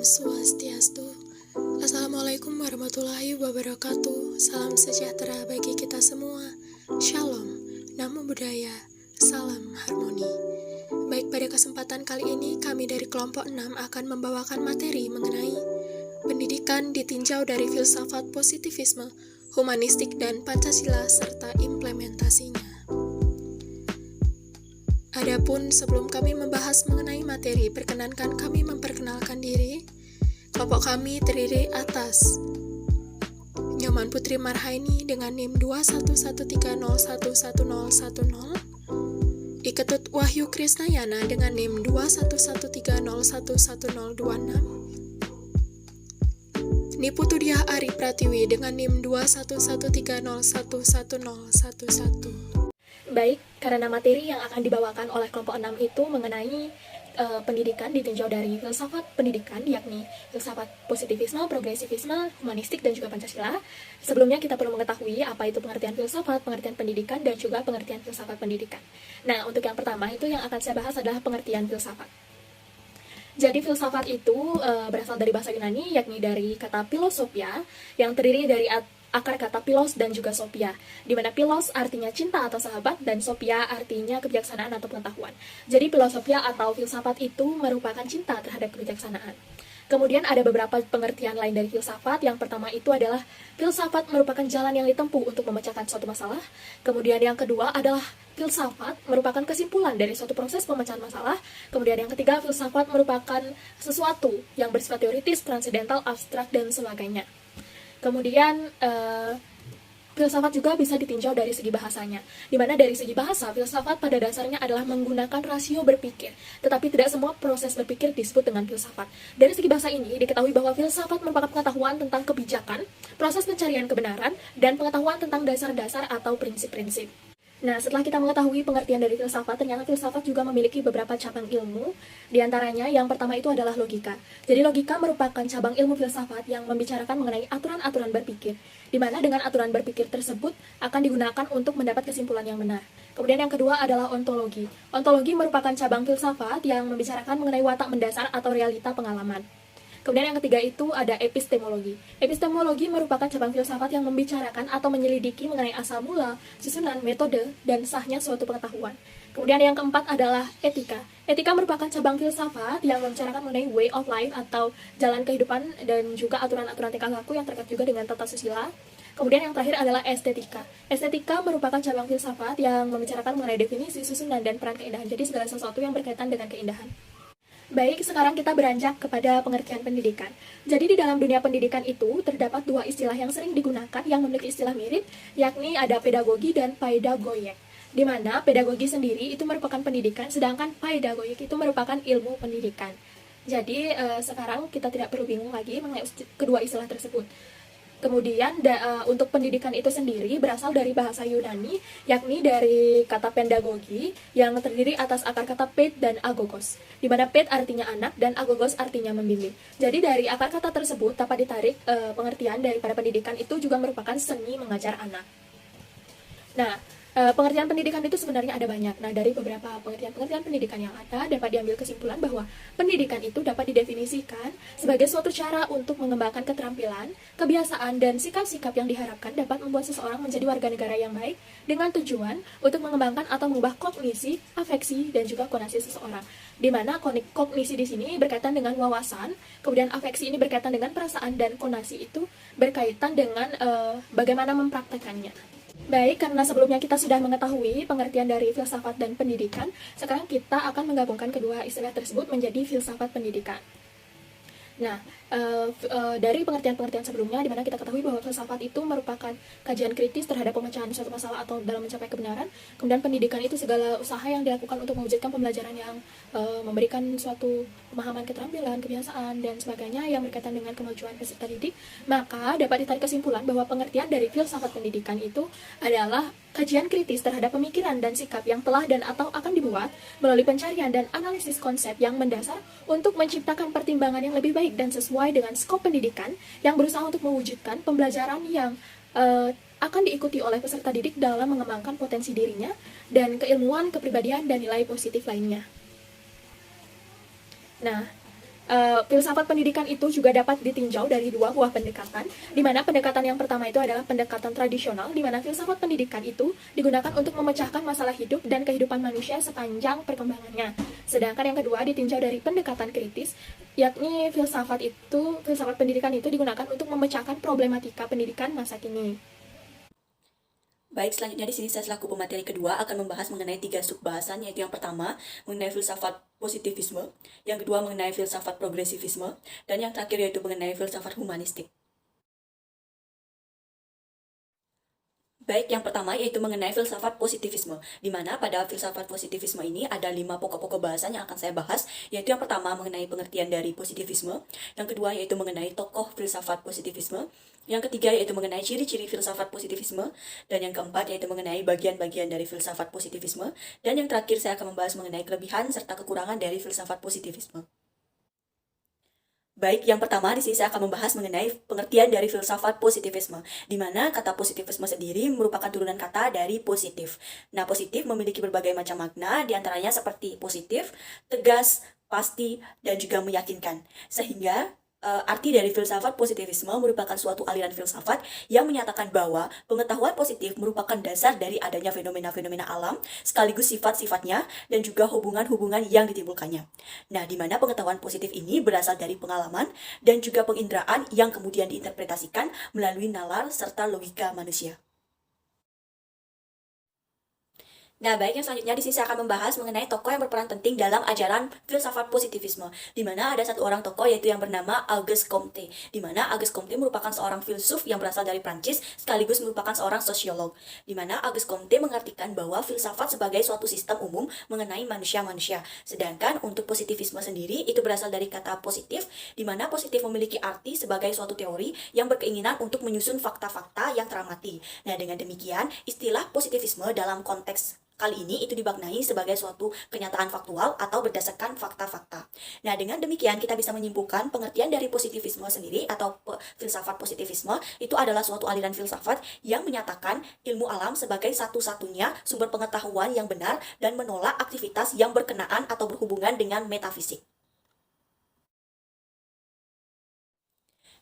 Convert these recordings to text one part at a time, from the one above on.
Swastiastu. Assalamualaikum warahmatullahi wabarakatuh. Salam sejahtera bagi kita semua. Shalom, namo buddhaya, salam harmoni. Baik, pada kesempatan kali ini kami dari kelompok 6 akan membawakan materi mengenai pendidikan ditinjau dari filsafat positivisme, humanistik dan Pancasila serta implementasinya. Adapun sebelum kami membahas mengenai materi, perkenankan kami memperkenalkan diri. Kelompok kami terdiri atas Nyoman Putri Marhaini dengan NIM 21130111010, Iketut Wahyu Krisnayana dengan NIM 211301126, Niputudiah Ari Pratiwi dengan NIM 21130111011. Baik, karena materi yang akan dibawakan oleh kelompok 6 itu mengenai pendidikan ditinjau dari filsafat pendidikan, yakni filsafat positivisme, progresivisme, humanistik, dan juga Pancasila. Sebelumnya kita perlu mengetahui apa itu pengertian filsafat, pengertian pendidikan, dan juga pengertian filsafat pendidikan. Nah, untuk yang pertama itu yang akan saya bahas adalah pengertian filsafat. Jadi filsafat itu berasal dari bahasa Yunani, yakni dari kata philosophia, yang terdiri dari akar kata philos dan juga sophia, di mana philos artinya cinta atau sahabat dan sophia artinya kebijaksanaan atau pengetahuan. Jadi philosophia atau filsafat itu merupakan cinta terhadap kebijaksanaan. Kemudian ada beberapa pengertian lain dari filsafat. Yang pertama itu adalah filsafat merupakan jalan yang ditempuh untuk memecahkan suatu masalah. Kemudian yang kedua adalah filsafat merupakan kesimpulan dari suatu proses pemecahan masalah. Kemudian yang ketiga, filsafat merupakan sesuatu yang bersifat teoritis, transendental, abstrak, dan sebagainya. Kemudian filsafat juga bisa ditinjau dari segi bahasanya, di mana dari segi bahasa, filsafat pada dasarnya adalah menggunakan rasio berpikir, tetapi tidak semua proses berpikir disebut dengan filsafat. Dari segi bahasa ini, diketahui bahwa filsafat merupakan pengetahuan tentang kebijakan, proses pencarian kebenaran, dan pengetahuan tentang dasar-dasar atau prinsip-prinsip. Nah, setelah kita mengetahui pengertian dari filsafat, ternyata filsafat juga memiliki beberapa cabang ilmu. Di antaranya, yang pertama itu adalah logika. Jadi logika merupakan cabang ilmu filsafat yang membicarakan mengenai aturan-aturan berpikir, di mana dengan aturan berpikir tersebut akan digunakan untuk mendapat kesimpulan yang benar. Kemudian yang kedua adalah ontologi. Ontologi merupakan cabang filsafat yang membicarakan mengenai watak mendasar atau realita pengalaman. Kemudian yang ketiga itu ada epistemologi. Epistemologi merupakan cabang filsafat yang membicarakan atau menyelidiki mengenai asal mula, susunan, metode, dan sahnya suatu pengetahuan. Kemudian yang keempat adalah etika. Etika merupakan cabang filsafat yang membicarakan mengenai way of life atau jalan kehidupan dan juga aturan-aturan tingkah laku yang terkait juga dengan tata susila. Kemudian yang terakhir adalah estetika. Estetika merupakan cabang filsafat yang membicarakan mengenai definisi, susunan, dan peran keindahan. Jadi segala sesuatu yang berkaitan dengan keindahan. Baik, sekarang kita beranjak kepada pengertian pendidikan. Jadi di dalam dunia pendidikan itu terdapat dua istilah yang sering digunakan yang memiliki istilah mirip, yakni ada pedagogi dan paidagoyek. Di mana pedagogi sendiri itu merupakan pendidikan, sedangkan paidagoyek itu merupakan ilmu pendidikan. Jadi sekarang kita tidak perlu bingung lagi mengenai kedua istilah tersebut. Kemudian untuk pendidikan itu sendiri berasal dari bahasa Yunani, yakni dari kata pedagogi yang terdiri atas akar kata ped dan agogos, di mana ped artinya anak dan agogos artinya membimbing. Jadi dari akar kata tersebut dapat ditarik pengertian daripada pendidikan itu juga merupakan seni mengajar anak. Nah, pengertian pendidikan itu sebenarnya ada banyak. Nah, dari beberapa pengertian pendidikan yang ada, dapat diambil kesimpulan bahwa pendidikan itu dapat didefinisikan sebagai suatu cara untuk mengembangkan keterampilan, kebiasaan, dan sikap-sikap yang diharapkan dapat membuat seseorang menjadi warga negara yang baik dengan tujuan untuk mengembangkan atau mengubah kognisi, afeksi, dan juga konasi seseorang. Di mana kognisi di sini berkaitan dengan wawasan, kemudian afeksi ini berkaitan dengan perasaan, dan konasi itu berkaitan dengan bagaimana mempraktekannya. Baik, karena sebelumnya kita sudah mengetahui pengertian dari filsafat dan pendidikan, sekarang kita akan menggabungkan kedua istilah tersebut menjadi filsafat pendidikan. Nah, dari pengertian-pengertian sebelumnya, di mana kita ketahui bahwa filsafat itu merupakan kajian kritis terhadap pemecahan suatu masalah atau dalam mencapai kebenaran. Kemudian pendidikan itu segala usaha yang dilakukan untuk mewujudkan pembelajaran yang memberikan suatu pemahaman keterampilan, kebiasaan, dan sebagainya yang berkaitan dengan kemajuan peserta didik. Maka dapat ditarik kesimpulan bahwa pengertian dari filsafat pendidikan itu adalah kajian kritis terhadap pemikiran dan sikap yang telah dan atau akan dibuat melalui pencarian dan analisis konsep yang mendasar untuk menciptakan pertimbangan yang lebih baik dan sesuai dengan skop pendidikan yang berusaha untuk mewujudkan pembelajaran yang akan diikuti oleh peserta didik dalam mengembangkan potensi dirinya dan keilmuan, kepribadian, dan nilai positif lainnya. Nah, Filsafat pendidikan itu juga dapat ditinjau dari dua buah pendekatan, di mana pendekatan yang pertama itu adalah pendekatan tradisional, di mana filsafat pendidikan itu digunakan untuk memecahkan masalah hidup dan kehidupan manusia sepanjang perkembangannya. Sedangkan yang kedua ditinjau dari pendekatan kritis, yakni filsafat pendidikan itu digunakan untuk memecahkan problematika pendidikan masa kini. Baik, selanjutnya di sini saya selaku pemateri kedua akan membahas mengenai 3 subbahasan, yaitu yang pertama mengenai filsafat positivisme, yang kedua mengenai filsafat progresivisme, dan yang terakhir yaitu mengenai filsafat humanistik. Baik, yang pertama yaitu mengenai filsafat positivisme, di mana pada filsafat positivisme ini ada 5 pokok-pokok bahasan yang akan saya bahas, yaitu yang pertama mengenai pengertian dari positivisme, yang kedua yaitu mengenai tokoh filsafat positivisme, yang ketiga yaitu mengenai ciri-ciri filsafat positivisme, dan yang keempat yaitu mengenai bagian-bagian dari filsafat positivisme, dan yang terakhir saya akan membahas mengenai kelebihan serta kekurangan dari filsafat positivisme. Baik, yang pertama di sini saya akan membahas mengenai pengertian dari filsafat positivisme, di mana kata positivisme sendiri merupakan turunan kata dari positif. Nah, positif memiliki berbagai macam makna, diantaranya seperti positif, tegas, pasti, dan juga meyakinkan. Sehingga arti dari filsafat positivisme merupakan suatu aliran filsafat yang menyatakan bahwa pengetahuan positif merupakan dasar dari adanya fenomena-fenomena alam, sekaligus sifat-sifatnya, dan juga hubungan-hubungan yang ditimbulkannya. Nah, di mana pengetahuan positif ini berasal dari pengalaman dan juga penginderaan yang kemudian diinterpretasikan melalui nalar serta logika manusia. Nah, baik, yang selanjutnya di sini saya akan membahas mengenai tokoh yang berperan penting dalam ajaran filsafat positivisme, di mana ada satu orang tokoh yaitu yang bernama Auguste Comte, di mana Auguste Comte merupakan seorang filsuf yang berasal dari Prancis sekaligus merupakan seorang sosiolog, di mana Auguste Comte mengartikan bahwa filsafat sebagai suatu sistem umum mengenai manusia-manusia, sedangkan untuk positivisme sendiri itu berasal dari kata positif, di mana positif memiliki arti sebagai suatu teori yang berkeinginan untuk menyusun fakta-fakta yang teramati. Nah, dengan demikian, istilah positivisme dalam konteks kali ini itu dimaknai sebagai suatu kenyataan faktual atau berdasarkan fakta-fakta. Nah, dengan demikian kita bisa menyimpulkan pengertian dari positivisme sendiri atau filsafat positivisme itu adalah suatu aliran filsafat yang menyatakan ilmu alam sebagai satu-satunya sumber pengetahuan yang benar dan menolak aktivitas yang berkenaan atau berhubungan dengan metafisik.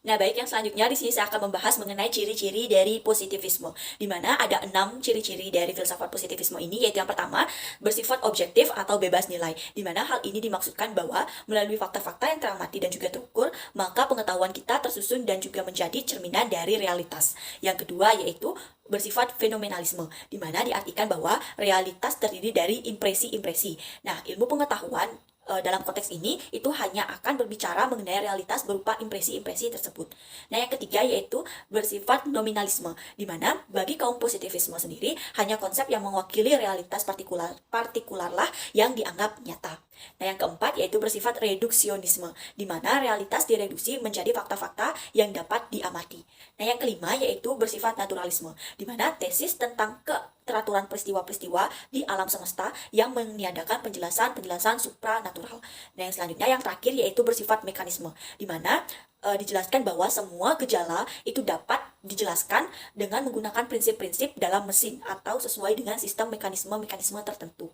Nah, baik, yang selanjutnya di sini saya akan membahas mengenai ciri-ciri dari positivisme, di mana ada 6 ciri-ciri dari filsafat positivisme ini, yaitu yang pertama, bersifat objektif atau bebas nilai, di mana hal ini dimaksudkan bahwa melalui fakta-fakta yang teramati dan juga terukur, maka pengetahuan kita tersusun dan juga menjadi cerminan dari realitas. Yang kedua yaitu bersifat fenomenalisme, di mana diartikan bahwa realitas terdiri dari impresi-impresi. Nah, ilmu pengetahuan dalam konteks ini itu hanya akan berbicara mengenai realitas berupa impresi-impresi tersebut. Nah, yang ketiga yaitu bersifat nominalisme, di mana bagi kaum positivisme sendiri hanya konsep yang mewakili realitas partikularlah yang dianggap nyata. Nah, yang keempat yaitu bersifat reduksionisme, di mana realitas direduksi menjadi fakta-fakta yang dapat diamati. Nah, yang kelima yaitu bersifat naturalisme, di mana tesis tentang keteraturan peristiwa-peristiwa di alam semesta yang meniadakan penjelasan-penjelasan supranatural. Nah, yang selanjutnya yang terakhir yaitu bersifat mekanisme, di mana dijelaskan bahwa semua gejala itu dapat dijelaskan dengan menggunakan prinsip-prinsip dalam mesin atau sesuai dengan sistem mekanisme-mekanisme tertentu.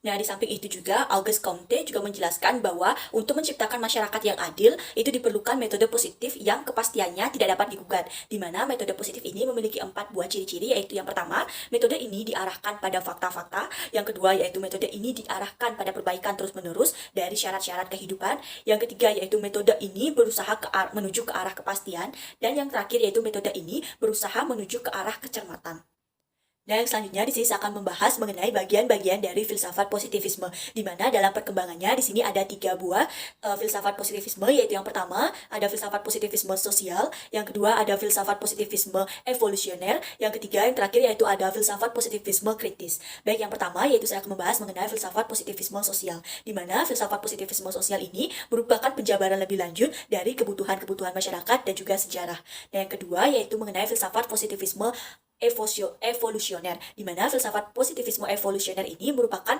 Nah, di samping itu juga, Auguste Comte juga menjelaskan bahwa untuk menciptakan masyarakat yang adil, itu diperlukan metode positif yang kepastiannya tidak dapat digugat, di mana metode positif ini memiliki 4 buah ciri-ciri, yaitu yang pertama, metode ini diarahkan pada fakta-fakta, yang kedua yaitu metode ini diarahkan pada perbaikan terus-menerus dari syarat-syarat kehidupan, yang ketiga yaitu metode ini berusaha menuju ke arah kepastian, dan yang terakhir yaitu metode ini berusaha menuju ke arah kecermatan. Nah, yang selanjutnya di sini saya akan membahas mengenai bagian-bagian dari filsafat positivisme, di mana dalam perkembangannya di sini ada 3 buah filsafat positivisme, yaitu yang pertama ada filsafat positivisme sosial, yang kedua ada filsafat positivisme evolusioner, yang ketiga yang terakhir yaitu ada filsafat positivisme kritis. Baik, yang pertama yaitu saya akan membahas mengenai filsafat positivisme sosial, di mana filsafat positivisme sosial ini merupakan penjabaran lebih lanjut dari kebutuhan-kebutuhan masyarakat dan juga sejarah. Dan yang kedua yaitu mengenai filsafat positivisme evolusioner, di mana filsafat positivisme evolusioner ini merupakan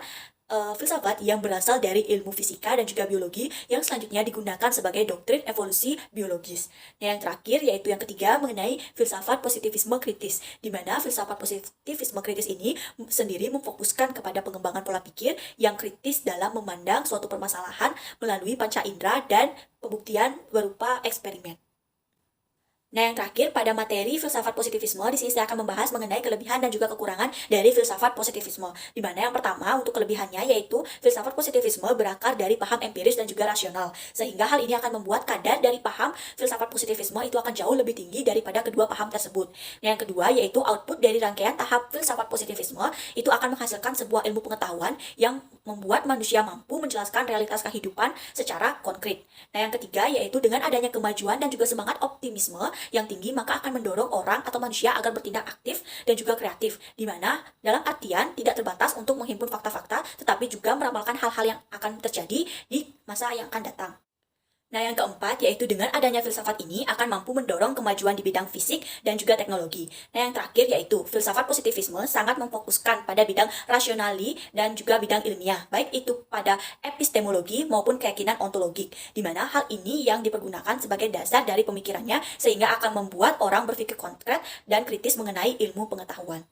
filsafat yang berasal dari ilmu fisika dan juga biologi yang selanjutnya digunakan sebagai doktrin evolusi biologis. Nah, yang terakhir yaitu yang ketiga mengenai filsafat positivisme kritis, di mana filsafat positivisme kritis ini sendiri memfokuskan kepada pengembangan pola pikir yang kritis dalam memandang suatu permasalahan melalui panca indera dan pembuktian berupa eksperimen. Nah, yang terakhir pada materi filsafat positivisme, di sini saya akan membahas mengenai kelebihan dan juga kekurangan dari filsafat positivisme. Di mana yang pertama untuk kelebihannya yaitu filsafat positivisme berakar dari paham empiris dan juga rasional. Sehingga hal ini akan membuat kadar dari paham filsafat positivisme itu akan jauh lebih tinggi daripada kedua paham tersebut. Nah, yang kedua yaitu output dari rangkaian tahap filsafat positivisme itu akan menghasilkan sebuah ilmu pengetahuan yang membuat manusia mampu menjelaskan realitas kehidupan secara konkret. Nah, yang ketiga yaitu dengan adanya kemajuan dan juga semangat optimisme yang tinggi maka akan mendorong orang atau manusia agar bertindak aktif dan juga kreatif, di mana dalam artian tidak terbatas untuk menghimpun fakta-fakta tetapi juga meramalkan hal-hal yang akan terjadi di masa yang akan datang. Nah, yang keempat yaitu dengan adanya filsafat ini akan mampu mendorong kemajuan di bidang fisik dan juga teknologi. Nah, yang terakhir yaitu filsafat positivisme sangat memfokuskan pada bidang rasionali dan juga bidang ilmiah, baik itu pada epistemologi maupun keyakinan ontologik, di mana hal ini yang dipergunakan sebagai dasar dari pemikirannya sehingga akan membuat orang berpikir konkret dan kritis mengenai ilmu pengetahuan.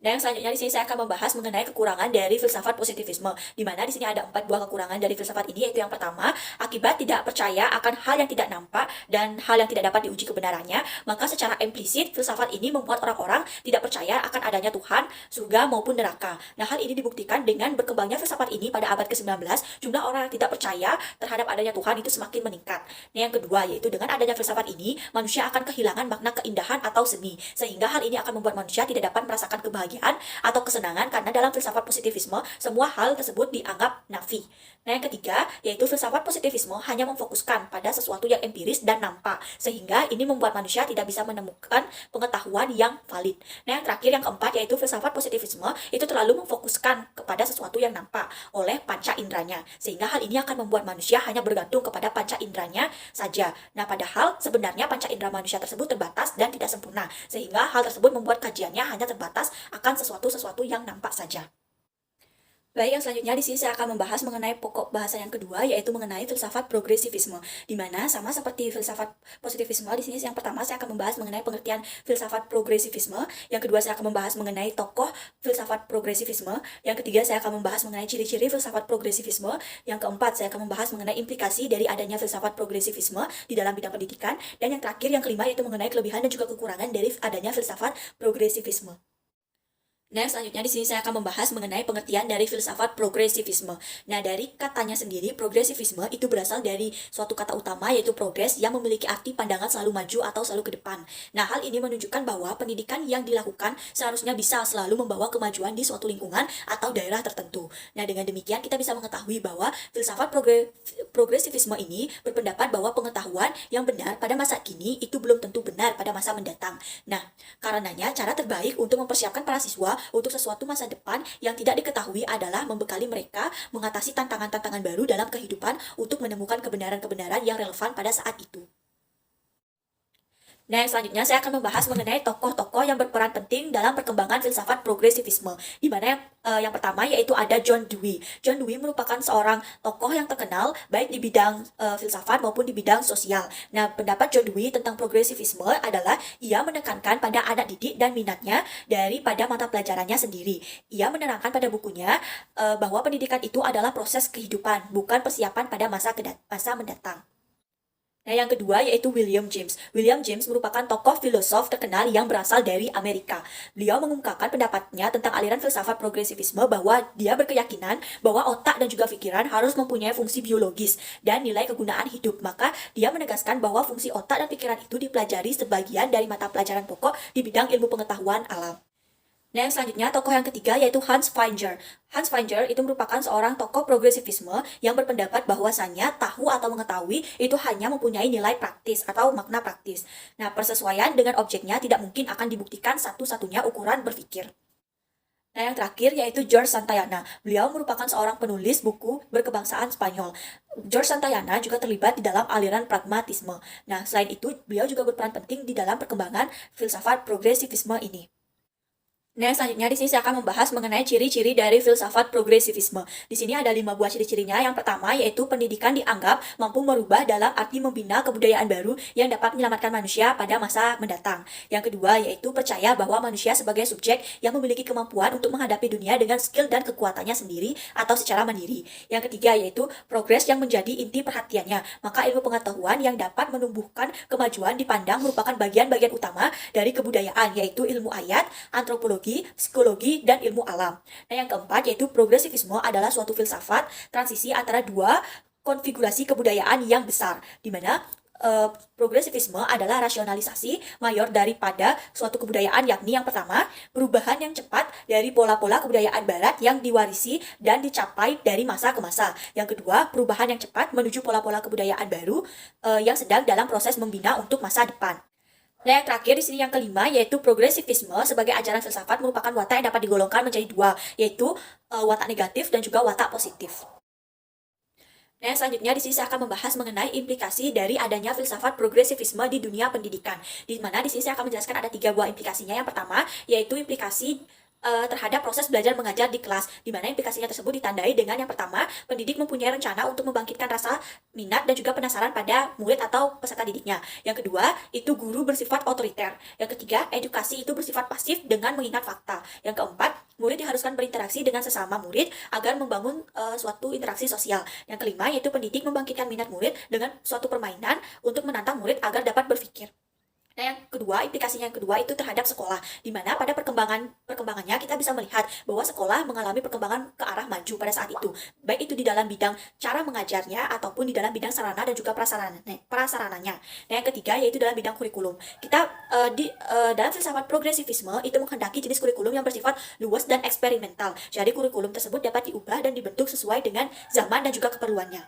Dan yang selanjutnya di sini saya akan membahas mengenai kekurangan dari filsafat positivisme, di mana di sini ada 4 buah kekurangan dari filsafat ini, yaitu yang pertama, akibat tidak percaya akan hal yang tidak nampak dan hal yang tidak dapat diuji kebenarannya, maka secara implisit filsafat ini membuat orang-orang tidak percaya akan adanya Tuhan, surga maupun neraka. Nah, hal ini dibuktikan dengan berkembangnya filsafat ini pada abad ke-19, jumlah orang yang tidak percaya terhadap adanya Tuhan itu semakin meningkat. Nah, yang kedua yaitu dengan adanya filsafat ini, manusia akan kehilangan makna keindahan atau seni, sehingga hal ini akan membuat manusia tidak dapat merasakan kebahagiaan atau kesenangan karena dalam filsafat positivisme semua hal tersebut dianggap nafi. Nah, yang ketiga yaitu filsafat positivisme hanya memfokuskan pada sesuatu yang empiris dan nampak, sehingga ini membuat manusia tidak bisa menemukan pengetahuan yang valid. Nah, yang terakhir yang keempat yaitu filsafat positivisme itu terlalu memfokuskan kepada sesuatu yang nampak oleh panca inderanya, sehingga hal ini akan membuat manusia hanya bergantung kepada panca inderanya saja. Nah, padahal sebenarnya panca indera manusia tersebut terbatas dan tidak sempurna, sehingga hal tersebut membuat kajiannya hanya terbatas akan sesuatu yang nampak saja. Baik, yang selanjutnya di sini saya akan membahas mengenai pokok bahasa yang kedua, yaitu mengenai filsafat progresivisme, di mana sama seperti filsafat positivisme, di sini yang pertama saya akan membahas mengenai pengertian filsafat progresivisme, yang kedua saya akan membahas mengenai tokoh filsafat progresivisme, yang ketiga saya akan membahas mengenai ciri-ciri filsafat progresivisme, yang keempat saya akan membahas mengenai implikasi dari adanya filsafat progresivisme di dalam bidang pendidikan, dan yang terakhir yang kelima yaitu mengenai kelebihan dan juga kekurangan dari adanya filsafat progresivisme. Nah, selanjutnya di sini saya akan membahas mengenai pengertian dari filsafat progresivisme. Nah, dari katanya sendiri, progresivisme itu berasal dari suatu kata utama yaitu progres yang memiliki arti pandangan selalu maju atau selalu ke depan. Nah, hal ini menunjukkan bahwa pendidikan yang dilakukan seharusnya bisa selalu membawa kemajuan di suatu lingkungan atau daerah tertentu. Nah, dengan demikian kita bisa mengetahui bahwa filsafat progresivisme ini berpendapat bahwa pengetahuan yang benar pada masa kini itu belum tentu benar pada masa mendatang. Nah, karenanya cara terbaik untuk mempersiapkan para siswa untuk sesuatu masa depan yang tidak diketahui adalah membekali mereka mengatasi tantangan-tantangan baru dalam kehidupan untuk menemukan kebenaran-kebenaran yang relevan pada saat itu. Nah, yang selanjutnya saya akan membahas mengenai tokoh-tokoh yang berperan penting dalam perkembangan filsafat progresivisme, di mana yang pertama yaitu ada John Dewey. John Dewey merupakan seorang tokoh yang terkenal baik di bidang filsafat maupun di bidang sosial. Nah, pendapat John Dewey tentang progresivisme adalah ia menekankan pada anak didik dan minatnya daripada mata pelajarannya sendiri. Ia menerangkan pada bukunya bahwa pendidikan itu adalah proses kehidupan, bukan persiapan pada masa mendatang. Nah, yang kedua yaitu William James. William James merupakan tokoh filosof terkenal yang berasal dari Amerika. Beliau mengungkapkan pendapatnya tentang aliran filsafat progresivisme bahwa dia berkeyakinan bahwa otak dan juga pikiran harus mempunyai fungsi biologis dan nilai kegunaan hidup. Maka dia menegaskan bahwa fungsi otak dan pikiran itu dipelajari sebagian dari mata pelajaran pokok di bidang ilmu pengetahuan alam. Nah, yang selanjutnya tokoh yang ketiga yaitu Hans Finger. Hans Finger itu merupakan seorang tokoh progresivisme yang berpendapat bahwasannya tahu atau mengetahui itu hanya mempunyai nilai praktis atau makna praktis. Nah, persesuaian dengan objeknya tidak mungkin akan dibuktikan satu-satunya ukuran berpikir. Nah, yang terakhir yaitu George Santayana. Beliau merupakan seorang penulis buku berkebangsaan Spanyol. George Santayana juga terlibat di dalam aliran pragmatisme. Nah, selain itu, beliau juga berperan penting di dalam perkembangan filsafat progresivisme ini. Nah, selanjutnya di sini saya akan membahas mengenai ciri-ciri dari filsafat progresivisme. Di sini ada 5 buah ciri-cirinya. Yang pertama yaitu pendidikan dianggap mampu merubah dalam arti membina kebudayaan baru yang dapat menyelamatkan manusia pada masa mendatang. Yang kedua yaitu percaya bahwa manusia sebagai subjek yang memiliki kemampuan untuk menghadapi dunia dengan skill dan kekuatannya sendiri atau secara mandiri. Yang ketiga yaitu progres yang menjadi inti perhatiannya. Maka ilmu pengetahuan yang dapat menumbuhkan kemajuan dipandang merupakan bagian-bagian utama dari kebudayaan, yaitu ilmu ayat, antropologi, psikologi, dan ilmu alam. Nah, yang keempat yaitu progresivisme adalah suatu filsafat transisi antara dua konfigurasi kebudayaan yang besar, di mana progresivisme adalah rasionalisasi mayor daripada suatu kebudayaan, yakni yang pertama, perubahan yang cepat dari pola-pola kebudayaan barat yang diwarisi dan dicapai dari masa ke masa. Yang kedua, perubahan yang cepat menuju pola-pola kebudayaan baru yang sedang dalam proses membina untuk masa depan. Nah, yang terakhir di sini yang kelima yaitu progresivisme sebagai ajaran filsafat merupakan watak yang dapat digolongkan menjadi dua, yaitu watak negatif dan juga watak positif. Nah, selanjutnya di sini saya akan membahas mengenai implikasi dari adanya filsafat progresivisme di dunia pendidikan. Di mana di sini saya akan menjelaskan ada 3 buah implikasinya. Yang pertama yaitu implikasi terhadap proses belajar mengajar di kelas, di mana implikasinya tersebut ditandai dengan yang pertama, pendidik mempunyai rencana untuk membangkitkan rasa minat dan juga penasaran pada murid atau peserta didiknya. Yang kedua, itu guru bersifat otoriter. Yang ketiga, edukasi itu bersifat pasif dengan mengingat fakta. Yang keempat, murid diharuskan berinteraksi dengan sesama murid agar membangun suatu interaksi sosial. Yang kelima, yaitu pendidik membangkitkan minat murid dengan suatu permainan untuk menantang murid agar dapat berpikir. Nah, yang kedua, implikasinya yang kedua itu terhadap sekolah, di mana pada perkembangannya kita bisa melihat bahwa sekolah mengalami perkembangan ke arah maju pada saat itu, baik itu di dalam bidang cara mengajarnya ataupun di dalam bidang sarana dan juga prasarananya. Nah, yang ketiga yaitu dalam bidang kurikulum. Kita dalam filsafat progresivisme itu menghendaki jenis kurikulum yang bersifat luas dan eksperimental. Jadi kurikulum tersebut dapat diubah dan dibentuk sesuai dengan zaman dan juga keperluannya.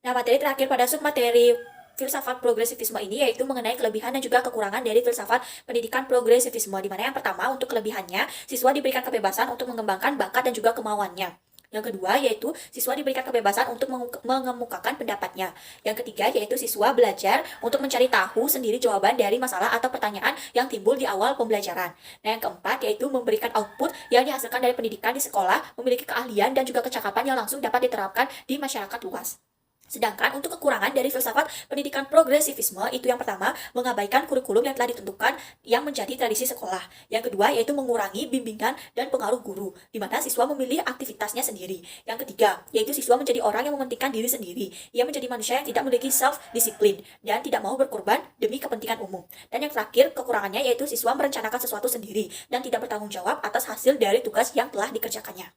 Nah, materi terakhir pada submateri filsafat progresivisme ini yaitu mengenai kelebihan dan juga kekurangan dari filsafat pendidikan progresivisme, di mana yang pertama untuk kelebihannya, siswa diberikan kebebasan untuk mengembangkan bakat dan juga kemauannya. Yang kedua yaitu siswa diberikan kebebasan untuk mengemukakan pendapatnya. Yang ketiga yaitu siswa belajar untuk mencari tahu sendiri jawaban dari masalah atau pertanyaan yang timbul di awal pembelajaran. Nah, yang keempat yaitu memberikan output yang dihasilkan dari pendidikan di sekolah, memiliki keahlian dan juga kecakapan yang langsung dapat diterapkan di masyarakat luas. Sedangkan untuk kekurangan dari filsafat pendidikan progresivisme itu yang pertama, mengabaikan kurikulum yang telah ditentukan yang menjadi tradisi sekolah. Yang kedua yaitu mengurangi bimbingan dan pengaruh guru, di mana siswa memilih aktivitasnya sendiri. Yang ketiga yaitu siswa menjadi orang yang mementingkan diri sendiri. Ia menjadi manusia yang tidak memiliki self-disiplin dan tidak mau berkorban demi kepentingan umum. Dan yang terakhir, kekurangannya yaitu siswa merencanakan sesuatu sendiri dan tidak bertanggung jawab atas hasil dari tugas yang telah dikerjakannya.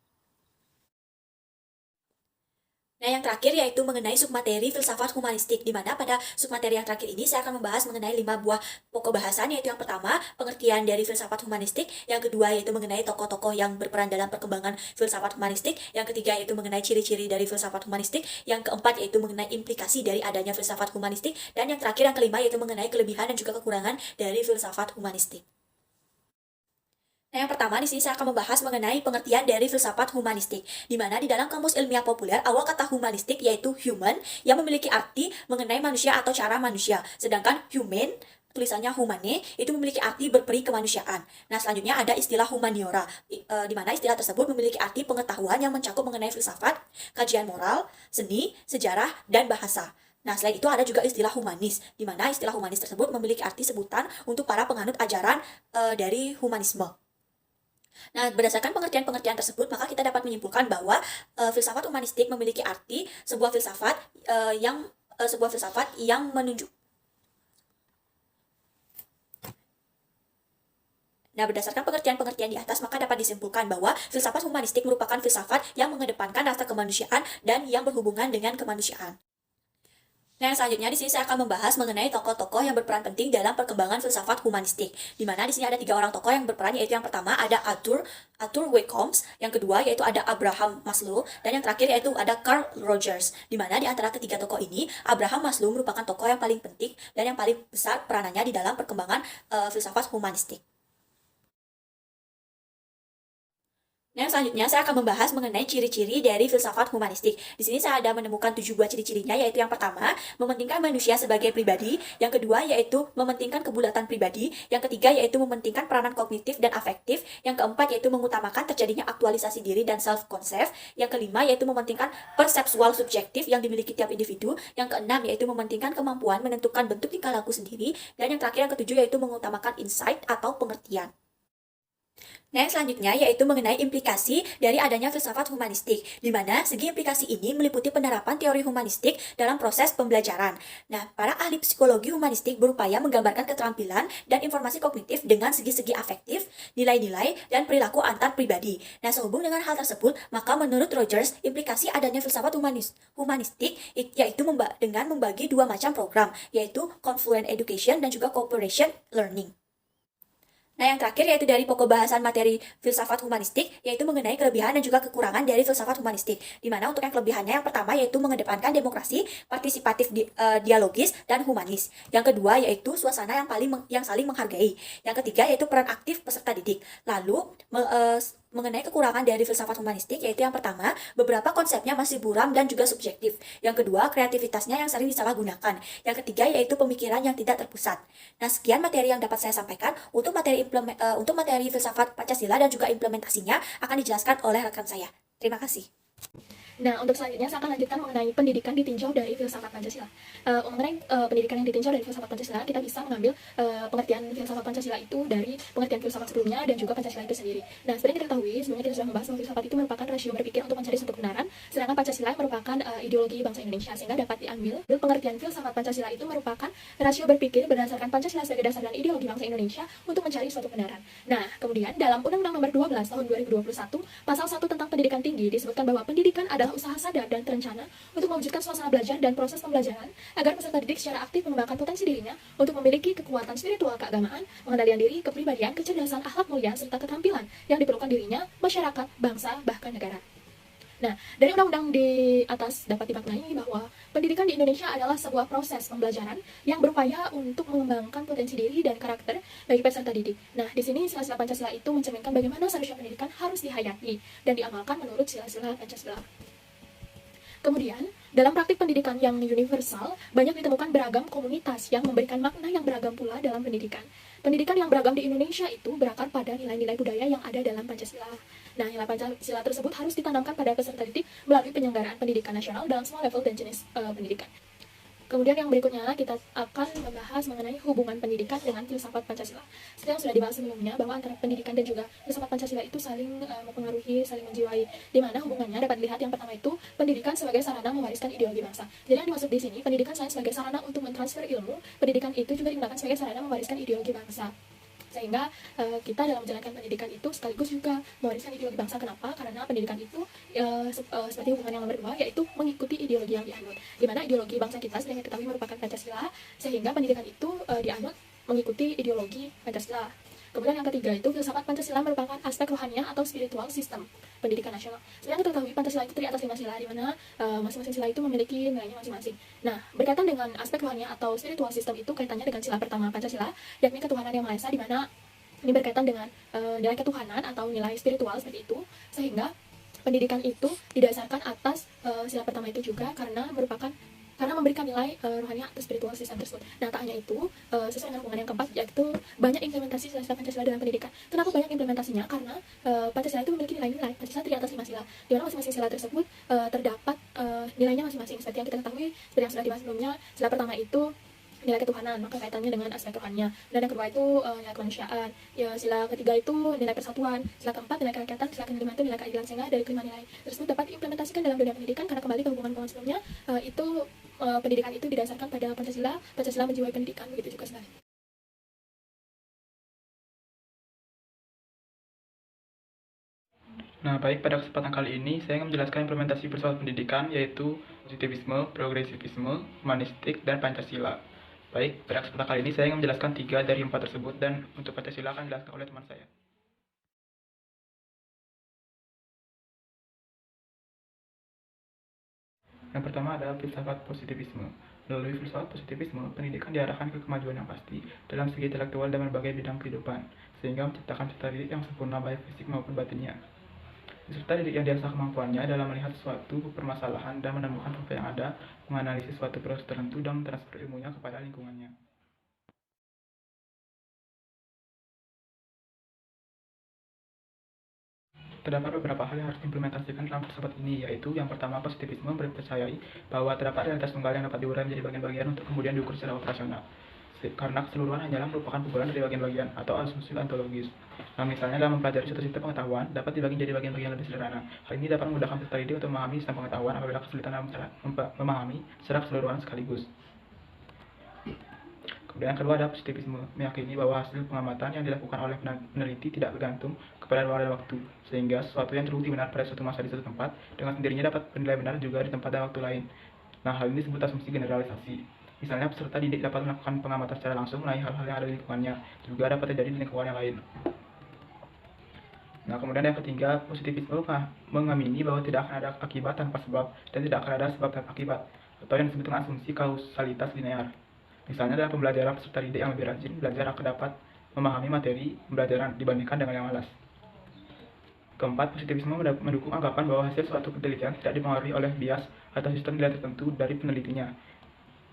Nah, yang terakhir yaitu mengenai submateri filsafat humanistik, di mana pada submateri yang terakhir ini saya akan membahas mengenai 5 buah pokok bahasan, yaitu yang pertama, pengertian dari filsafat humanistik, yang kedua yaitu mengenai tokoh-tokoh yang berperan dalam perkembangan filsafat humanistik, yang ketiga yaitu mengenai ciri-ciri dari filsafat humanistik, yang keempat yaitu mengenai implikasi dari adanya filsafat humanistik, dan yang terakhir yang kelima yaitu mengenai kelebihan dan juga kekurangan dari filsafat humanistik. Nah, yang pertama di sini saya akan membahas mengenai pengertian dari filsafat humanistik, di mana di dalam kamus ilmiah populer awal kata humanistik yaitu human yang memiliki arti mengenai manusia atau cara manusia, sedangkan human tulisannya humane itu memiliki arti berperi kemanusiaan. Nah, selanjutnya ada istilah humaniora, di mana istilah tersebut memiliki arti pengetahuan yang mencakup mengenai filsafat, kajian moral, seni, sejarah, dan bahasa. Nah, selain itu ada juga istilah humanis, di mana istilah humanis tersebut memiliki arti sebutan untuk para penganut ajaran dari humanisme. Nah, berdasarkan pengertian-pengertian tersebut, maka kita dapat menyimpulkan bahwa filsafat humanistik memiliki arti sebuah filsafat yang menunjuk. Nah, berdasarkan pengertian-pengertian di atas, maka dapat disimpulkan bahwa filsafat humanistik merupakan filsafat yang mengedepankan rasa kemanusiaan dan yang berhubungan dengan kemanusiaan. Nah, yang selanjutnya di sini saya akan membahas mengenai tokoh-tokoh yang berperan penting dalam perkembangan filsafat humanistik. Di mana di sini ada 3 orang tokoh yang berperan, yaitu yang pertama ada Arthur Wickham, yang kedua yaitu ada Abraham Maslow, dan yang terakhir yaitu ada Carl Rogers. Di mana di antara ketiga tokoh ini, Abraham Maslow merupakan tokoh yang paling penting dan yang paling besar peranannya di dalam perkembangan filsafat humanistik. Nah, yang selanjutnya saya akan membahas mengenai ciri-ciri dari filsafat humanistik. Di sini saya ada menemukan 7 buah ciri-cirinya, yaitu yang pertama, mementingkan manusia sebagai pribadi, yang kedua yaitu mementingkan kebulatan pribadi, yang ketiga yaitu mementingkan peranan kognitif dan afektif, yang keempat yaitu mengutamakan terjadinya aktualisasi diri dan self-concept, yang kelima yaitu mementingkan persepsual subjektif yang dimiliki tiap individu, yang keenam yaitu mementingkan kemampuan menentukan bentuk tingkah laku sendiri, dan yang terakhir yang ketujuh yaitu mengutamakan insight atau pengertian. Nah, yang selanjutnya yaitu mengenai implikasi dari adanya filsafat humanistik, di mana segi implikasi ini meliputi penerapan teori humanistik dalam proses pembelajaran. Nah, para ahli psikologi humanistik berupaya menggambarkan keterampilan dan informasi kognitif dengan segi-segi afektif, nilai-nilai, dan perilaku antar pribadi. Nah, sehubung dengan hal tersebut, maka menurut Rogers, implikasi adanya filsafat humanistik yaitu dengan membagi dua macam program, yaitu confluent education dan juga cooperation learning. Nah, yang terakhir yaitu dari pokok bahasan materi filsafat humanistik, yaitu mengenai kelebihan dan juga kekurangan dari filsafat humanistik. Di mana untuk yang kelebihannya, yang pertama yaitu mengedepankan demokrasi, partisipatif, dialogis, dan humanis. Yang kedua yaitu suasana yang saling menghargai. Yang ketiga yaitu peran aktif peserta didik. Lalu, mengenai kekurangan dari filsafat humanistik, yaitu yang pertama, beberapa konsepnya masih buram dan juga subjektif. Yang kedua, kreativitasnya yang sering disalahgunakan. Yang ketiga, yaitu pemikiran yang tidak terpusat. Nah, sekian materi yang dapat saya sampaikan. Untuk materi filsafat Pancasila dan juga implementasinya akan dijelaskan oleh rekan saya. Terima kasih. Nah, untuk selanjutnya saya akan lanjutkan mengenai pendidikan ditinjau dari filsafat Pancasila. Mengenai pendidikan yang ditinjau dari filsafat Pancasila, kita bisa mengambil pengertian filsafat Pancasila itu dari pengertian filsafat sebelumnya dan juga Pancasila itu sendiri. Nah, seperti kita ketahui, sebelumnya kita sudah membahas bahwa filsafat itu merupakan rasio berpikir untuk mencari suatu kebenaran, sedangkan Pancasila merupakan ideologi bangsa Indonesia, sehingga dapat diambil pengertian filsafat Pancasila itu merupakan rasio berpikir berdasarkan Pancasila sebagai dasar dan ideologi bangsa Indonesia untuk mencari suatu kebenaran. Nah, kemudian dalam Undang-Undang Nomor 12 Tahun 2021, Pasal 1 tentang pendidikan tinggi disebutkan bahwa pendidikan adalah usaha sadar dan terencana untuk mewujudkan suasana belajar dan proses pembelajaran agar peserta didik secara aktif mengembangkan potensi dirinya untuk memiliki kekuatan spiritual keagamaan, pengendalian diri, kepribadian, kecerdasan, akhlak mulia, serta keterampilan yang diperlukan dirinya, masyarakat, bangsa, bahkan negara. Nah, dari undang-undang di atas dapat dimaknai bahwa pendidikan di Indonesia adalah sebuah proses pembelajaran yang berupaya untuk mengembangkan potensi diri dan karakter bagi peserta didik. Nah, di sini sila-sila Pancasila itu mencerminkan bagaimana seharusnya pendidikan harus dihayati dan diamalkan menurut sila-sila Pancasila. Kemudian, dalam praktik pendidikan yang universal, banyak ditemukan beragam komunitas yang memberikan makna yang beragam pula dalam pendidikan. Pendidikan yang beragam di Indonesia itu berakar pada nilai-nilai budaya yang ada dalam Pancasila. Nah, nilai Pancasila tersebut harus ditanamkan pada peserta didik melalui penyelenggaraan pendidikan nasional dalam semua level dan jenis pendidikan. Kemudian yang berikutnya kita akan membahas mengenai hubungan pendidikan dengan filsafat Pancasila. Seperti yang sudah dibahas sebelumnya bahwa antara pendidikan dan juga filsafat Pancasila itu saling mempengaruhi, saling menjiwai. Di mana hubungannya dapat dilihat yang pertama itu pendidikan sebagai sarana mewariskan ideologi bangsa. Jadi yang dimaksud di sini pendidikan selain sebagai sarana untuk mentransfer ilmu, pendidikan itu juga digunakan sebagai sarana mewariskan ideologi bangsa. Sehingga kita dalam menjalankan pendidikan itu sekaligus juga mewariskan ideologi bangsa. Kenapa? Karena pendidikan itu seperti hubungan yang nomor 2, yaitu mengikuti ideologi yang dianut. Di mana ideologi bangsa kita sering diketahui merupakan Pancasila, sehingga pendidikan itu dianut mengikuti ideologi Pancasila. Kemudian yang ketiga itu filsafat Pancasila merupakan aspek rohania atau spiritual sistem pendidikan nasional. Sebenarnya kita ketahui Pancasila itu terdiri atas 5 sila, di mana masing-masing sila itu memiliki nilainya masing-masing. Nah, berkaitan dengan aspek rohania atau spiritual system itu kaitannya dengan sila pertama Pancasila, yakni ketuhanan yang Maha Esa, di mana ini berkaitan dengan nilai ketuhanan atau nilai spiritual seperti itu, sehingga pendidikan itu didasarkan atas sila pertama itu juga karena memberikan nilai rohani atau spiritual sistem tersebut. Nah, tak hanya itu, sesuai dengan hubungan yang keempat, yaitu banyak implementasi sila-sila Pancasila dalam pendidikan. Kenapa banyak implementasinya? Karena Pancasila itu memiliki nilai-nilai. Pancasila terdiri atas 5 sila, di mana masing-masing sila tersebut terdapat nilainya masing-masing. Seperti yang kita ketahui, seperti yang sudah dibahas sebelumnya, sila pertama itu nilai ketuhanan, maka kaitannya dengan aspek rohaninya. Dan yang kedua itu nilai kemanusiaan. Ya, sila ketiga itu nilai persatuan. Sila keempat nilai kerakyatan. Sila kelima itu nilai keadilan. Sehingga dari kelima nilai tersebut dapat diimplementasikan dalam dunia pendidikan, karena kembali ke hubungan sebelumnya, itu pendidikan itu didasarkan pada Pancasila. Pancasila menjiwai pendidikan, begitu juga sebenarnya. Nah, baik, pada kesempatan kali ini saya ingin menjelaskan implementasi filsafat pendidikan, yaitu positivisme, progresivisme, humanistik, dan Pancasila. Baik, pada kesempatan kali ini saya ingin menjelaskan 3 dari 4 tersebut, dan untuk Pancasila akan dijelaskan oleh teman saya. Yang pertama adalah filsafat positivisme. Melalui filsafat positivisme, pendidikan diarahkan ke kemajuan yang pasti dalam segi intelektual dan berbagai bidang kehidupan, sehingga menciptakan peserta didik yang sempurna baik fisik maupun batinnya. Peserta didik yang diasah kemampuannya dalam melihat suatu permasalahan dan menemukan fakta yang ada, menganalisis suatu proses tertentu dan mentransfer ilmunya kepada lingkungannya. Terdapat beberapa hal yang harus diimplementasikan dalam filsafat ini, yaitu yang pertama, positivisme mempercayai bahwa terdapat realitas tunggal yang dapat diurai menjadi bagian-bagian untuk kemudian diukur secara operasional. Karena keseluruhan hanyalah merupakan kumpulan dari bagian-bagian atau asumsi ontologis. Nah, misalnya dalam mempelajari suatu sistem pengetahuan dapat dibagi menjadi bagian-bagian lebih sederhana. Hal ini dapat memudahkan peserta didik untuk memahami sistem pengetahuan apabila kesulitan dalam memahami secara keseluruhan sekaligus. Kemudian yang kedua ada positivisme, meyakini bahwa hasil pengamatan yang dilakukan oleh peneliti tidak bergantung kepada ruang dan waktu, sehingga sesuatu yang terbukti benar pada suatu masa di suatu tempat dengan sendirinya dapat bernilai benar juga di tempat dan waktu lain. Nah, hal ini disebut asumsi generalisasi. Misalnya peserta didik dapat melakukan pengamatan secara langsung mengenai hal-hal yang ada di lingkungannya, juga dapat terjadi di lingkungan yang lain. Nah, kemudian yang ketiga, positivisme mengamini bahwa tidak akan ada akibat tanpa sebab dan tidak akan ada sebab tanpa akibat, atau yang disebut dengan asumsi kausalitas linear. Misalnya dalam pembelajaran, peserta didik yang lebih rajin belajar akan dapat memahami materi pembelajaran dibandingkan dengan yang malas. Keempat, positivisme mendukung anggapan bahwa hasil suatu penelitian tidak dipengaruhi oleh bias atau sistem nilai tertentu dari penelitinya.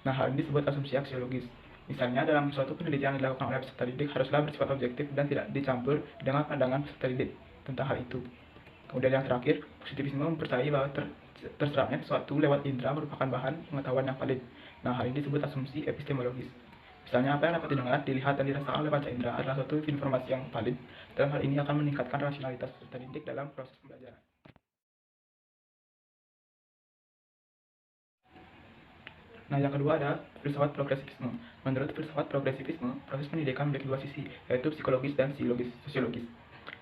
Nah, hal ini disebut asumsi aksiologis. Misalnya, dalam suatu penelitian yang dilakukan oleh peserta didik haruslah bersifat objektif dan tidak dicampur dengan pandangan peserta didik tentang hal itu. Kemudian yang terakhir, positivisme mempercayai bahwa terserapnya sesuatu lewat indera merupakan bahan pengetahuan yang valid. Nah, hal ini disebut asumsi epistemologis. Misalnya, apa yang dapat didengar, dilihat, dan dirasakan oleh panca indera adalah suatu informasi yang valid. Dalam hal ini akan meningkatkan rasionalitas peserta didik dalam proses pembelajaran. Nah, yang kedua ada filsafat progresivisme. Menurut filsafat progresivisme, proses pendidikan memiliki dua sisi, yaitu psikologis dan sosiologis.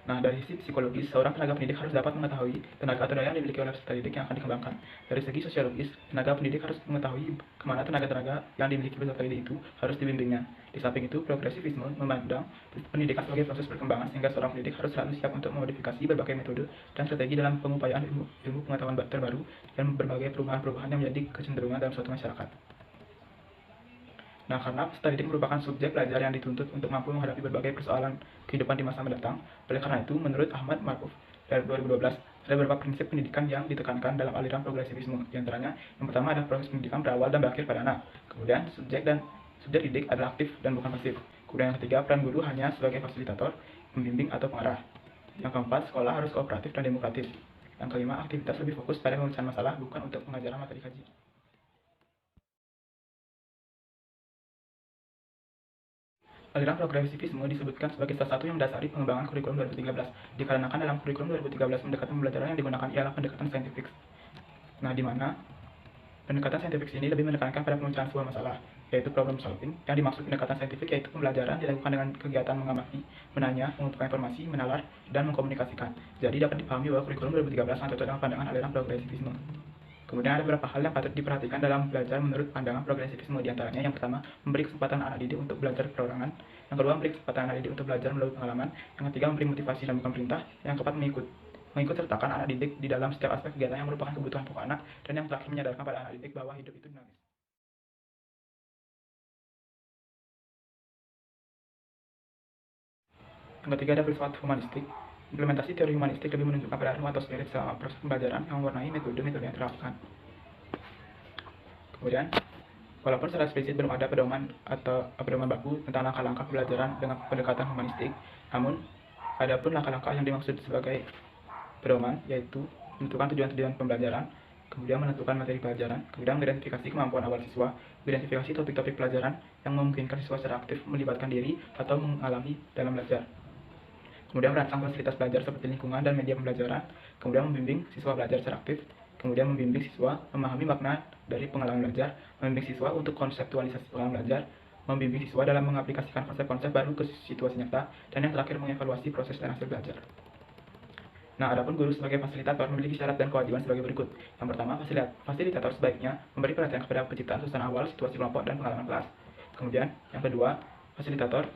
Nah, dari sisi psikologis, seorang tenaga pendidik harus dapat mengetahui tenaga atau daya yang dimiliki oleh peserta didik yang akan dikembangkan. Dari segi sosiologis, tenaga pendidik harus mengetahui kemana tenaga-tenaga yang dimiliki peserta didik itu harus dibimbingnya. Di samping itu, progresivisme memandang pendidikan sebagai proses perkembangan sehingga seorang pendidik harus selalu siap untuk memodifikasi berbagai metode dan strategi dalam pengupayaan ilmu pengetahuan terbaru dan berbagai perubahan-perubahan yang menjadi kecenderungan dalam suatu masyarakat. Nah, karena peserta didik merupakan subjek belajar yang dituntut untuk mampu menghadapi berbagai persoalan kehidupan di masa mendatang. Oleh karena itu, menurut Ahmad Maruf dari 2012, ada beberapa prinsip pendidikan yang ditekankan dalam aliran progresivisme. Di antaranya, yang pertama adalah proses pendidikan berawal dan berakhir pada anak. Kemudian, subjek didik adalah aktif dan bukan pasif. Kemudian yang ketiga, peran guru hanya sebagai fasilitator, pembimbing atau pengarah. Yang keempat, sekolah harus kooperatif dan demokratis. Yang kelima, aktivitas lebih fokus pada pemecahan masalah, bukan untuk pengajaran materi kaji. Aliran progresivisme disebutkan sebagai salah satu yang mendasari pengembangan kurikulum 2013, dikarenakan dalam kurikulum 2013 pendekatan pembelajaran yang digunakan ialah pendekatan saintifik. Nah, di mana pendekatan saintifik ini lebih menekankan pada pemecahan sebuah masalah, yaitu problem solving. Yang dimaksud pendekatan saintifik yaitu pembelajaran dilakukan dengan kegiatan mengamati, menanya, mengumpulkan informasi, menalar, dan mengkomunikasikan. Jadi dapat dipahami bahwa kurikulum 2013 sangat cocok dengan pandangan aliran progresivisme. Kemudian ada beberapa hal yang patut diperhatikan dalam belajar menurut pandangan progresivisme. Di antaranya, yang pertama, memberi kesempatan anak didik untuk belajar perorangan. Yang kedua, memberi kesempatan anak didik untuk belajar melalui pengalaman. Yang ketiga, memberi motivasi dan bukan perintah. Yang keempat, mengikut sertakan anak didik di dalam setiap aspek kegiatan yang merupakan kebutuhan pokok anak. Dan yang terakhir, menyadarkan pada anak didik bahwa hidup itu dinamis. Yang ketiga ada filsafat humanistik. Implementasi teori humanistik lebih menunjukkan pada ruang atau spirit selama proses pembelajaran yang mewarnai metode-metode yang dilakukan. Kemudian, walaupun secara eksplisit belum ada pedoman atau pedoman baku tentang langkah-langkah pembelajaran dengan pendekatan humanistik, namun ada pun langkah-langkah yang dimaksud sebagai pedoman, yaitu menentukan tujuan-tujuan pembelajaran, kemudian menentukan materi pelajaran, kemudian mengidentifikasi kemampuan awal siswa, mengidentifikasi topik-topik pelajaran yang memungkinkan siswa secara aktif melibatkan diri atau mengalami dalam belajar. Kemudian merancang fasilitas belajar seperti lingkungan dan media pembelajaran, kemudian membimbing siswa belajar secara aktif, kemudian membimbing siswa memahami makna dari pengalaman belajar, membimbing siswa untuk konseptualisasi pengalaman belajar, membimbing siswa dalam mengaplikasikan konsep-konsep baru ke situasi nyata, dan yang terakhir mengevaluasi proses dan hasil belajar. Nah, adapun guru sebagai fasilitator memiliki syarat dan kewajiban sebagai berikut. Yang pertama, fasilitator sebaiknya memberi perhatian kepada penciptaan suasana awal, situasi kelompok, dan pengalaman kelas. Kemudian, yang kedua, fasilitator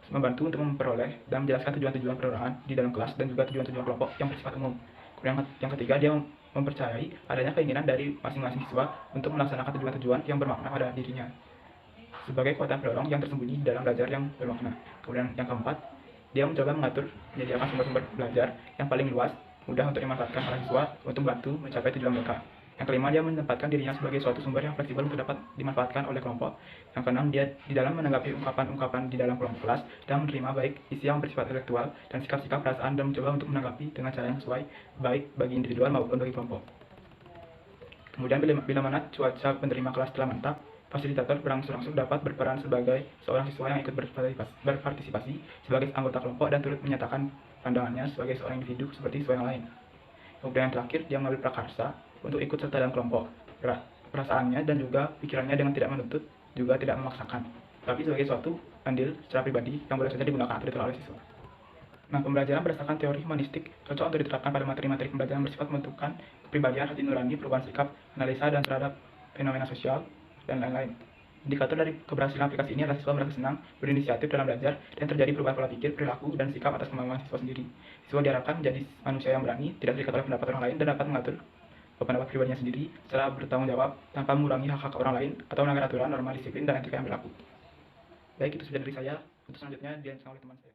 membantu untuk memperoleh dan menjelaskan tujuan-tujuan perorangan di dalam kelas dan juga tujuan-tujuan kelompok yang bersifat umum. Kemudian yang ketiga, dia mempercayai adanya keinginan dari masing-masing siswa untuk melaksanakan tujuan-tujuan yang bermakna pada dirinya sebagai kekuatan pendorong yang tersembunyi dalam belajar yang bermakna. Kemudian yang keempat, dia mencoba mengatur menyediakan sumber-sumber belajar yang paling luas mudah untuk dimanfaatkan oleh siswa untuk membantu mencapai tujuan mereka. Yang kelima, dia menempatkan dirinya sebagai suatu sumber yang fleksibel untuk dapat dimanfaatkan oleh kelompok. Yang keenam, dia di dalam menanggapi ungkapan-ungkapan di dalam kelompok kelas dan menerima baik isi yang bersifat intelektual dan sikap-sikap perasaan dan mencoba untuk menanggapi dengan cara yang sesuai baik bagi individual maupun bagi kelompok. Kemudian bila mana cuaca penerima kelas telah mantap, fasilitator berangsur-angsur dapat berperan sebagai seorang siswa yang ikut berpartisipasi sebagai anggota kelompok dan turut menyatakan pandangannya sebagai seorang individu seperti siswa yang lain. Kemudian yang terakhir, dia mengambil prakarsa untuk ikut serta dalam kelompok. Perasaannya dan juga pikirannya dengan tidak menuntut, juga tidak memaksakan, tapi sebagai suatu andil secara pribadi yang boleh saja digunakan atau ditolak oleh siswa. Nah, pembelajaran berdasarkan teori humanistik cocok untuk diterapkan pada materi-materi pembelajaran bersifat membentukkan kepribadian, hati nurani, perubahan sikap, analisa dan terhadap fenomena sosial, dan lain-lain. Indikator dari keberhasilan aplikasi ini adalah siswa merasa senang, berinisiatif dalam belajar, dan terjadi perubahan pola pikir, perilaku, dan sikap atas kemampuan siswa sendiri. Siswa diharapkan menjadi manusia yang berani, tidak terikat oleh pendapat orang lain, dan dapat mengatur pendapat pribadinya sendiri secara bertanggung jawab tanpa mengurangi hak-hak orang lain atau melanggar aturan, norma, disiplin, dan etika yang berlaku. Baik, itu sudah dari saya. Untuk selanjutnya dilanjutkan oleh teman saya.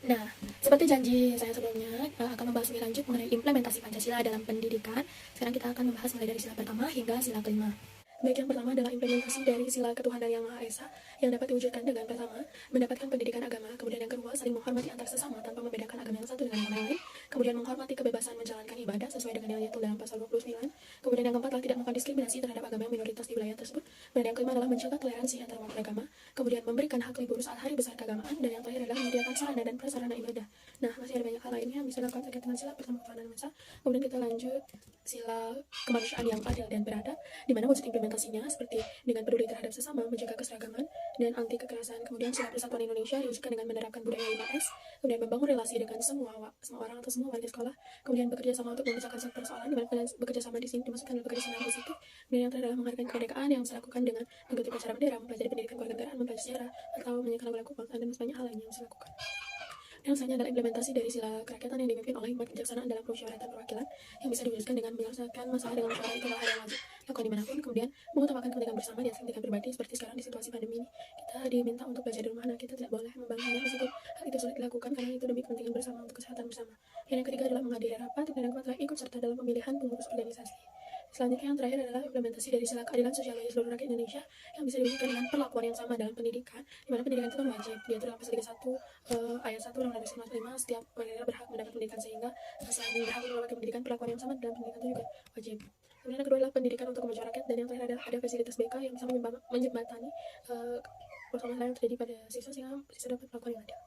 Nah, seperti janji saya sebelumnya, akan membahas lebih lanjut mengenai implementasi Pancasila dalam pendidikan. Sekarang kita akan membahas mulai dari sila pertama hingga sila kelima. Baik, yang pertama adalah implementasi dari sila ketuhanan yang Maha Esa yang dapat diwujudkan dengan pertama, mendapatkan pendidikan agama, kemudian yang kedua, saling menghormati antar sesama tanpa membedakan agama yang satu dengan agama yang lain, kemudian menghormati kebebasan menjalankan ibadah sesuai dengan yang diatur dalam pasal 29, kemudian yang keempat adalah tidak melakukan diskriminasi terhadap agama yang minoritas di wilayah tersebut, dan yang kelima adalah mencegah toleransi antar umat beragama, kemudian memberikan hak libur saat hari besar keagamaan, dan yang terakhir adalah menyediakan sarana dan prasarana ibadah. Nah, masih ada banyak hal lainnya yang bisa dilakukan terkait dengan sila pertama ketuhanan yang Maha Esa. Kemudian kita lanjut sila kemanusiaan yang adil dan beradab, di mana wujud implementasinya seperti dengan peduli terhadap sesama, menjaga keseragaman, dan anti kekerasan. Kemudian sila persatuan Indonesia diwujudkan dengan menerapkan budaya 5S, kemudian membangun relasi dengan semua orang atau semua warga sekolah, kemudian bekerja sama untuk memecahkan suatu persoalan, di mana kalian bekerja sama di sini dimaksudkan adalah bekerja sama yang positif. Dan yang terakhir adalah menghargai kemerdekaan yang bisa dilakukan dengan mengikuti upacara bendera, mempelajari pendidikan kewarganegaraan, mempelajari sejarah, atau menyanyikan lagu-lagu kebangsaan dan banyak hal lainnya yang bisa dilakukan. Dan selanjutnya adalah implementasi dari sila kerakyatan yang dipimpin oleh hikmat kebijaksanaan dalam permusyawaratan perwakilan yang bisa diwujudkan dengan menyelesaikan masalah dengan musyawarah. Itu hal yang wajib lakukan dimanapun. Kemudian mengutamakan kepentingan bersama di atas kepentingan pribadi, seperti sekarang di situasi pandemi ini kita diminta untuk belajar di rumah. Nah, kita tidak boleh membangkangnya meskipun hal itu sulit dilakukan karena itu demi kepentingan bersama untuk kesehatan bersama. Dan yang ketiga adalah menghadiri rapat, dan yang keempat adalah ikut serta dalam pemilihan pengurus organisasi. Selanjutnya yang terakhir adalah implementasi dari sila keadilan sosial bagi seluruh rakyat Indonesia yang bisa diwujudkan dengan perlakuan yang sama dalam pendidikan, di mana pendidikan itu kan wajib. Diatur dalam pasal 31 ayat 1 Undang-Undang Dasar 45, setiap warga berhak mendapat pendidikan, sehingga selain berhak mendapatkan pendidikan, perlakuan yang sama dalam pendidikan itu juga wajib. Kemudian yang kedua adalah pendidikan untuk kemajuan rakyat, dan yang terakhir adalah ada fasilitas BK yang bisa menjembatani persoalan yang terjadi pada siswa sehingga siswa dapat perlakuan yang adil.